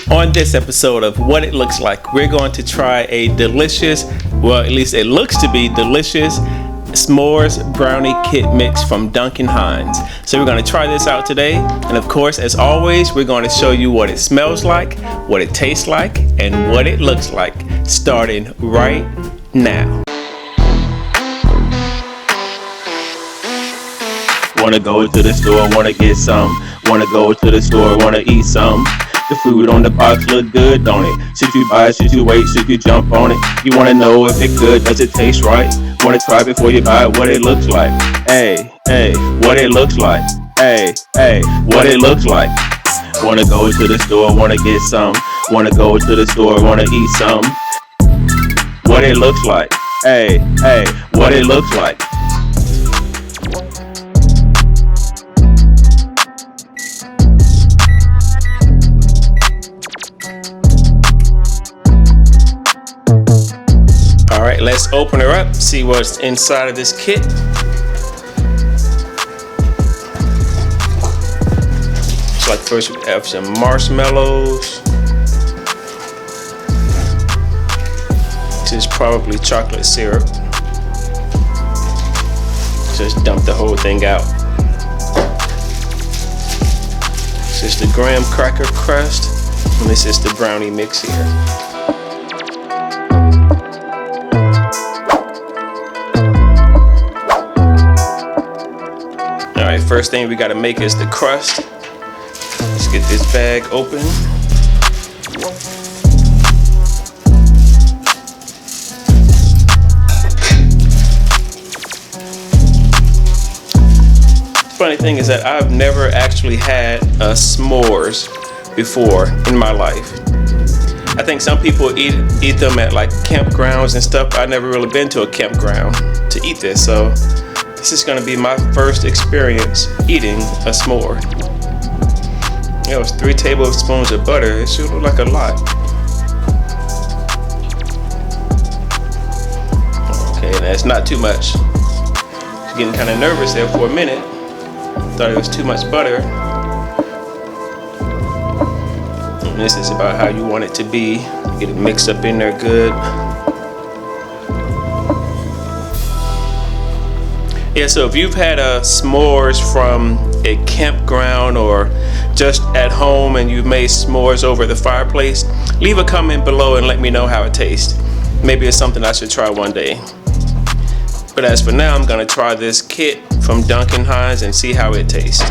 On this episode of What It Looks Like, we're going to try a delicious, well, at least it looks to be delicious, s'mores brownie kit mix from Duncan Hines. So we're going to try this out today. And of course, as always, we're going to show you what it smells like, what it tastes like, and what it looks like, starting right now. Wanna go to the store, wanna get some. Wanna go to the store, wanna eat some. The food on the box look good, don't it? Should you buy it, should you wait, should you jump on it? You wanna know if it's good, does it taste right? Wanna try before you buy it, what it looks like? Hey, what it looks like? Hey, what it looks like? Wanna go to the store, wanna get some. Wanna go to the store, wanna eat some. What it looks like? Hey, what it looks like? Alright, let's open her up, see what's inside of this kit. So like first we have some marshmallows. This is probably chocolate syrup. Just dump the whole thing out. This is the graham cracker crust, and this is the brownie mix here. Alright, first thing we gotta make is the crust. Let's get this bag open. Funny thing is that I've never actually had a s'mores before in my life. I think some people eat them at like campgrounds and stuff. I've never really been to a campground to eat this, so this is going to be my first experience eating a s'more. It was 3 tablespoons of butter. It should look like a lot. Okay, that's not too much. I was getting kind of nervous there for a minute. Thought it was too much butter. And this is about how you want it to be. Get it mixed up in there good. Yeah, so if you've had a s'mores from a campground or just at home and you've made s'mores over the fireplace, leave a comment below and let me know how it tastes. Maybe it's something I should try one day. But as for now, I'm gonna try this kit from Duncan Hines and see how it tastes.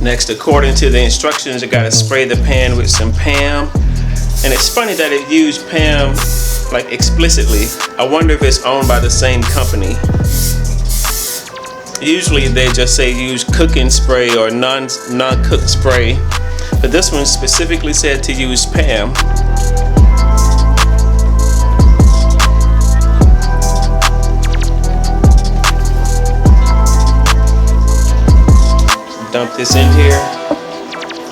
Next, according to the instructions, I gotta spray the pan with some Pam. And it's funny that it used Pam like explicitly. I wonder if it's owned by the same company. Usually they just say use cooking spray or non-cooked spray, but this one specifically said to use Pam. Dump this in here,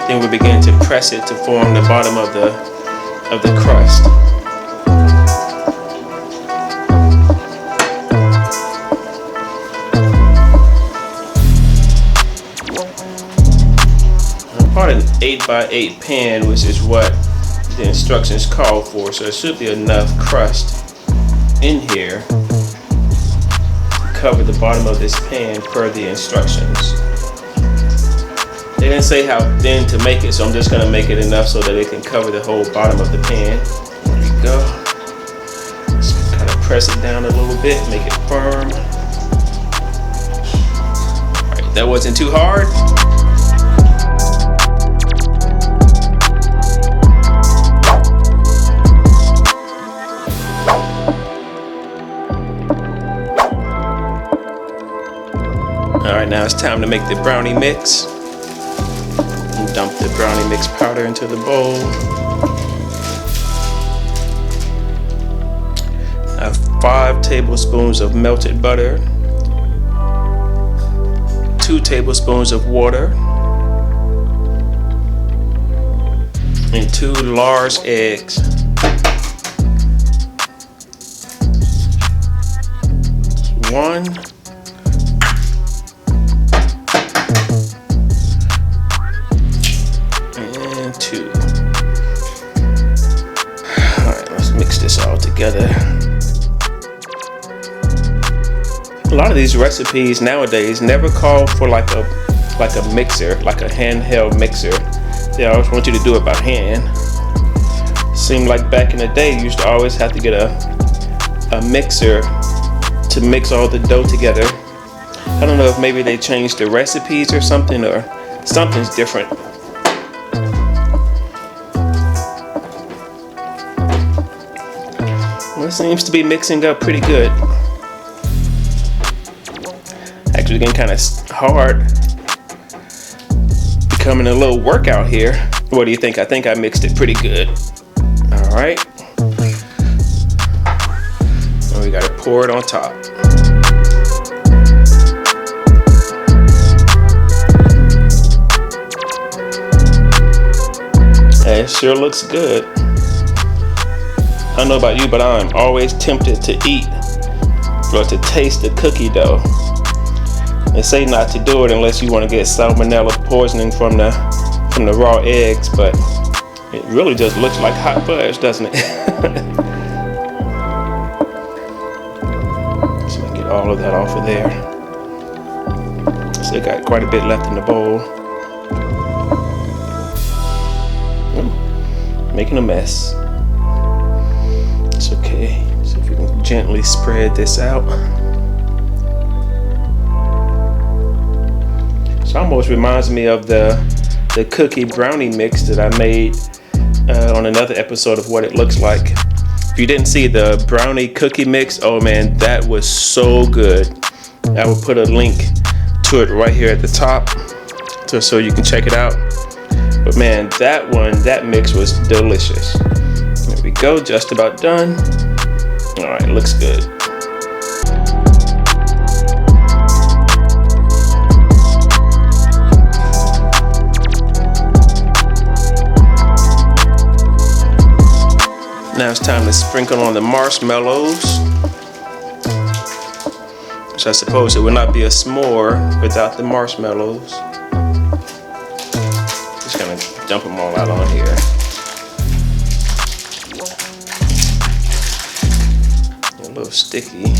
then we begin to press it to form the bottom of the crust. About an 8x8 pan, which is what the instructions call for, so there should be enough crust in here to cover the bottom of this pan per the instructions. They didn't say how thin to make it, so I'm just going to make it enough so that it can cover the whole bottom of the pan. There we go. Just kind of press it down a little bit, make it firm. Alright, that wasn't too hard. Alright, now it's time to make the brownie mix. Dump the brownie mix powder into the bowl. I have 5 tablespoons of melted butter, 2 tablespoons of water, and 2 large eggs. One, and 2. too. Alright, let's mix this all together. A lot of these recipes nowadays never call for like a mixer, like a handheld mixer. They always want you to do it by hand. Seemed like back in the day you used to always have to get a mixer to mix all the dough together. I don't know if maybe they changed the recipes or something, or something's different. Well, it seems to be mixing up pretty good. Actually getting kind of hard. Becoming a little workout here. What do you think? I think I mixed it pretty good. All right. And we gotta pour it on top. It sure looks good. I don't know about you, but I'm always tempted to eat or to taste the cookie dough. They say not to do it unless you want to get salmonella poisoning from the raw eggs, but it really just looks like hot fudge, doesn't it? So I can get all of that off of there. Still got quite a bit left in the bowl. Making a mess. It's okay. So if we can gently spread this out. It almost reminds me of the cookie brownie mix that I made on another episode of What It Looks Like. If you didn't see the brownie cookie mix, oh man, that was so good. I will put a link to it right here at the top so you can check it out. But man, that mix was delicious. There we go, just about done. All right, looks good. Now it's time to sprinkle on the marshmallows, which I suppose it would not be a s'more without the marshmallows. Just gonna dump them all out on here. A little sticky.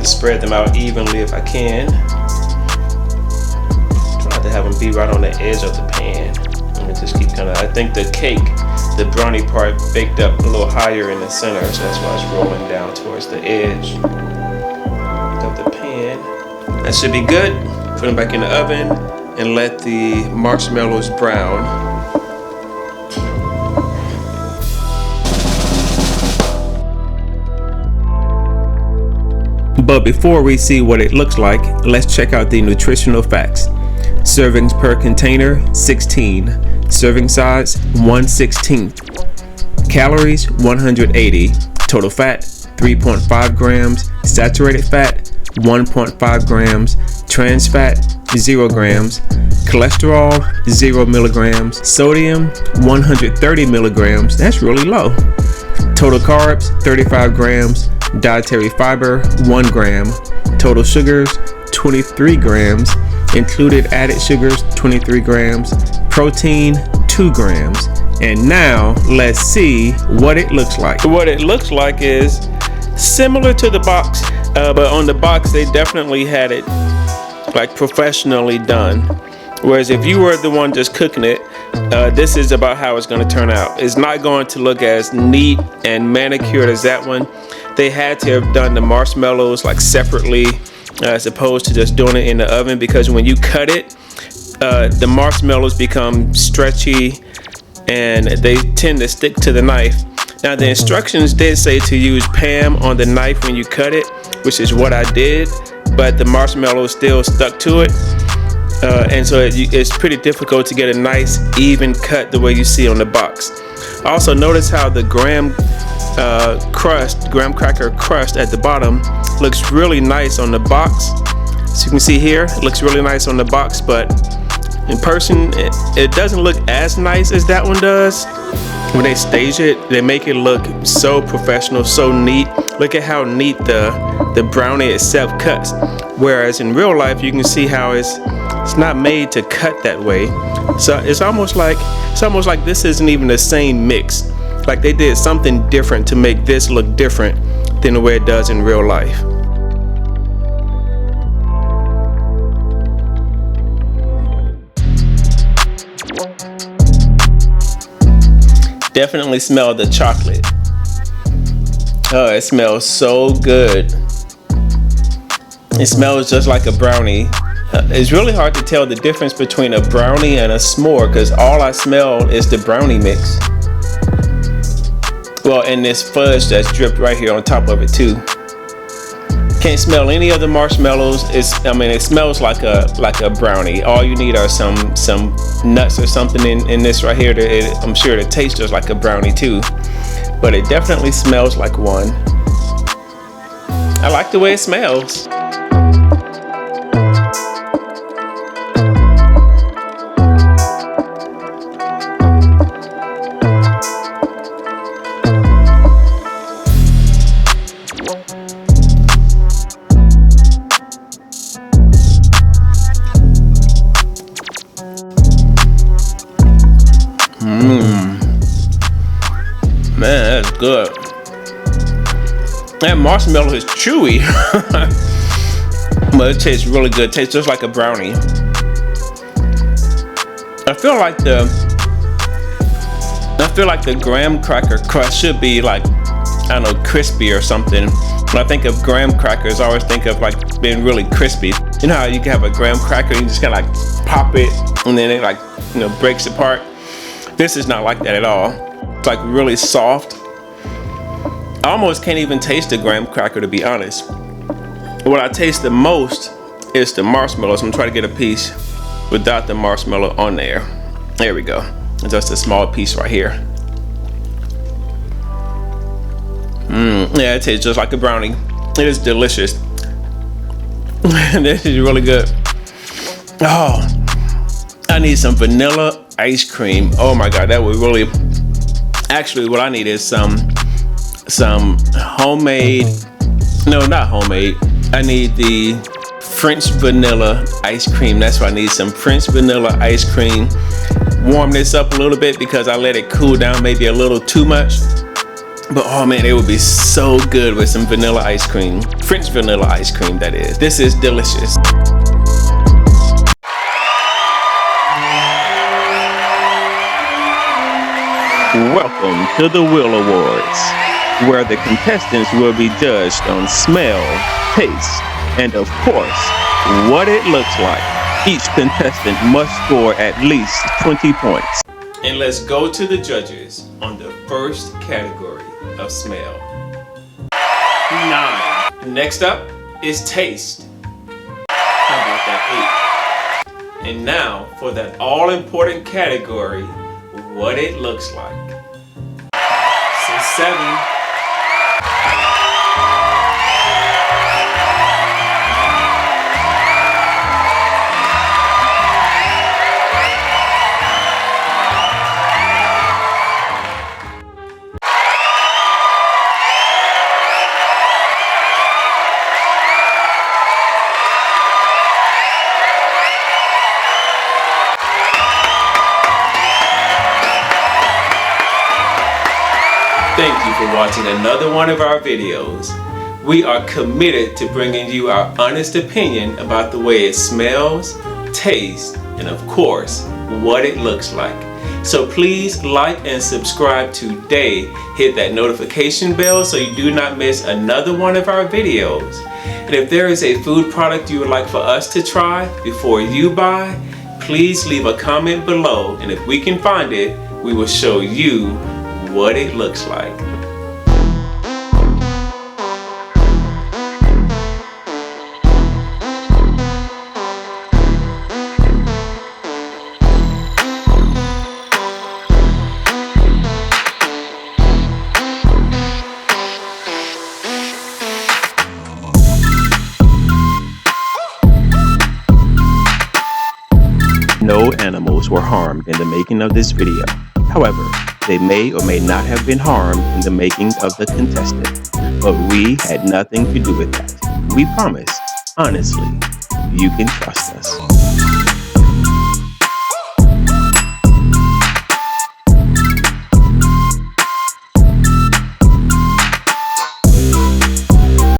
Spread them out evenly if I can. Try not to have them be right on the edge of the pan. And just keep kind of, I think the cake, the brownie part baked up a little higher in the center, so that's why it's rolling down towards the edge of the pan. That should be good. Put them back in the oven and let the marshmallows brown. But before we see what it looks like, let's check out the nutritional facts. Servings per container, 16. Serving size, 1/16. Calories, 180. Total fat, 3.5 grams. Saturated fat, 1.5 grams. Trans fat, 0 grams. Cholesterol, 0 milligrams. Sodium, 130 milligrams. That's really low. Total carbs, 35 grams. Dietary fiber, 1 gram. Total sugars, 23 grams. Included added sugars, 23 grams. Protein, 2 grams. And now let's see what it looks like. What it looks like is similar to the box, but on the box they definitely had it like professionally done. Whereas if you were the one just cooking it, this is about how it's going to turn out. It's not going to look as neat and manicured as that one. They had to have done the marshmallows like separately as opposed to just doing it in the oven, because when you cut it, the marshmallows become stretchy and they tend to stick to the knife. Now the instructions did say to use Pam on the knife when you cut it, which is what I did, but the marshmallows still stuck to it. And so it's pretty difficult to get a nice even cut the way you see on the box. Also notice how the graham cracker crust at the bottom looks really nice on the box, As you can see here, it looks really nice on the box, but in person, it doesn't look as nice as that one does. When they stage it, they make it look so professional, so neat. Look at how neat the brownie itself cuts. Whereas in real life, you can see how it's not made to cut that way. So it's almost like this isn't even the same mix. Like they did something different to make this look different than the way it does in real life. Definitely smell the chocolate. Oh, it smells so good. It smells just like a brownie. It's really hard to tell the difference between a brownie and a s'more because all I smell is the brownie mix. Well, and this fudge that's dripped right here on top of it too. Can't smell any of the marshmallows. It smells like a brownie. All you need are some nuts or something in this right here. I'm sure it tastes just like a brownie too, but it definitely smells like one. I like the way it smells. Man, that's good. That marshmallow is chewy, but it tastes really good. It tastes just like a brownie. I feel like the graham cracker crust should be like, I don't know, crispy or something. When I think of graham crackers, I always think of like being really crispy. You know how you can have a graham cracker and you just kind of like pop it and then it like, you know, breaks apart. This is not like that at all. It's like really soft. I almost can't even taste the graham cracker, to be honest. What I taste the most is the marshmallows. I'm trying to get a piece without the marshmallow on there. There we go. Just a small piece right here. Yeah, it tastes just like a brownie. It is delicious. This is really good. Oh, I need some vanilla ice cream. Oh my God, that would really. Actually, what I need is some homemade. No, not homemade. I need the French vanilla ice cream. That's what I need. Some French vanilla ice cream. Warm this up a little bit because I let it cool down maybe a little too much. But oh man, it would be so good with some vanilla ice cream. French vanilla ice cream, that is. This is delicious. Welcome to the W.I.L.L Awards, where the contestants will be judged on smell, taste, and of course, what it looks like. Each contestant must score at least 20 points. And let's go to the judges on the first category of smell. 9. Next up is taste. How about that 8? And now for that all-important category, what it looks like. So 7. Thank you for watching another one of our videos. We are committed to bringing you our honest opinion about the way it smells, tastes, and of course, what it looks like. So please like and subscribe today. Hit that notification bell so you do not miss another one of our videos. And if there is a food product you would like for us to try before you buy, please leave a comment below, and if we can find it, we will show you what it looks like. no animals were harmed in the making of this video. However, they may or may not have been harmed in the making of the contestant, but we had nothing to do with that. We promise, honestly, you can trust us.